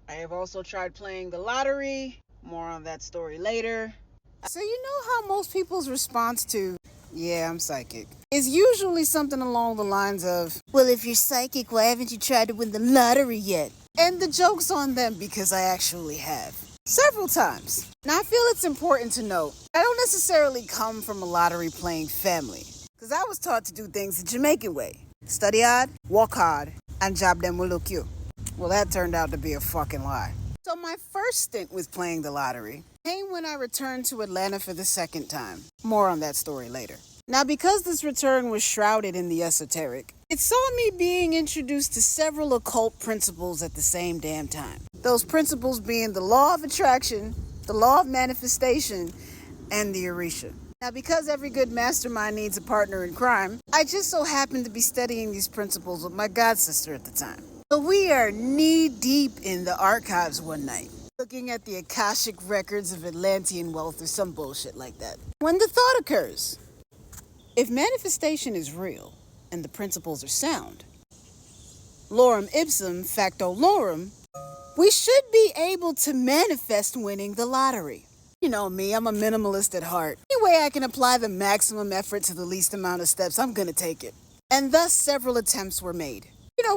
I have also tried playing the lottery. More on that story later. So you know how most people's response to, yeah, I'm psychic, is usually something along the lines of, well, if you're psychic, why haven't you tried to win the lottery yet? And the joke's on them because I actually have. Several times. Now I feel it's important to note, I don't necessarily come from a lottery playing family. Because I was taught to do things the Jamaican way. Study hard, walk hard, and job them will look you. Well, that turned out to be a fucking lie. So my first stint with playing the lottery came when I returned to Atlanta for the second time. More on that story later. Now, because this return was shrouded in the esoteric, it saw me being introduced to several occult principles at the same damn time. Those principles being the law of attraction, the law of manifestation, and the Orisha. Now, because every good mastermind needs a partner in crime, I just so happened to be studying these principles with my godsister at the time. So we are knee-deep in the archives one night, looking at the Akashic records of Atlantean wealth or some bullshit like that. When the thought occurs, if manifestation is real and the principles are sound, lorem ipsum facto lorem, we should be able to manifest winning the lottery. You know me, I'm a minimalist at heart. Any way I can apply the maximum effort to the least amount of steps, I'm gonna take it. And thus several attempts were made.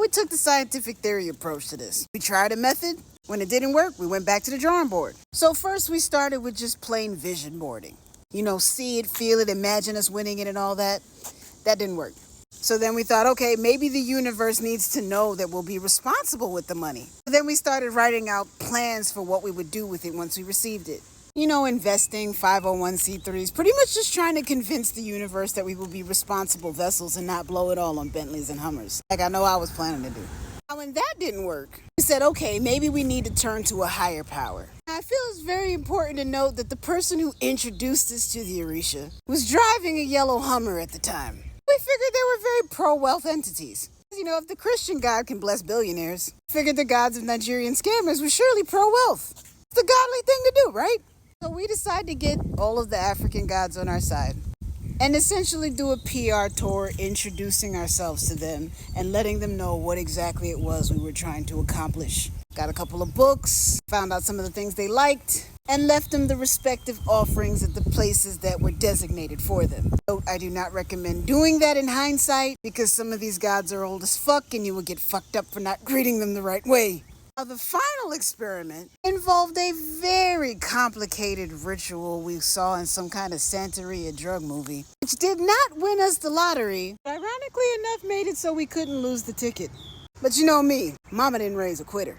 We took the scientific theory approach to this. We tried a method. When it didn't work, we went back to the drawing board. So first we started with just plain vision boarding. See it, feel it, imagine us winning it and all that. That didn't work. So then we thought, okay, maybe the universe needs to know that we'll be responsible with the money. So then we started writing out plans for what we would do with it once we received it. Investing, 501c3s, pretty much just trying to convince the universe that we will be responsible vessels and not blow it all on Bentleys and Hummers, like I know I was planning to do. Now, when that didn't work, we said, okay, maybe we need to turn to a higher power. I feel it's very important to note that the person who introduced us to the Orisha was driving a yellow Hummer at the time. We figured they were very pro-wealth entities. If the Christian God can bless billionaires, figured the gods of Nigerian scammers were surely pro-wealth. It's the godly thing to do, right? So we decided to get all of the African gods on our side and essentially do a PR tour introducing ourselves to them and letting them know what exactly it was we were trying to accomplish. Got a couple of books, found out some of the things they liked, and left them the respective offerings at the places that were designated for them. So I do not recommend doing that in hindsight because some of these gods are old as fuck and you will get fucked up for not greeting them the right way. Now, the final experiment involved a very complicated ritual we saw in some kind of Santeria drug movie, which did not win us the lottery, but ironically enough made it so we couldn't lose the ticket. But you know me, mama didn't raise a quitter.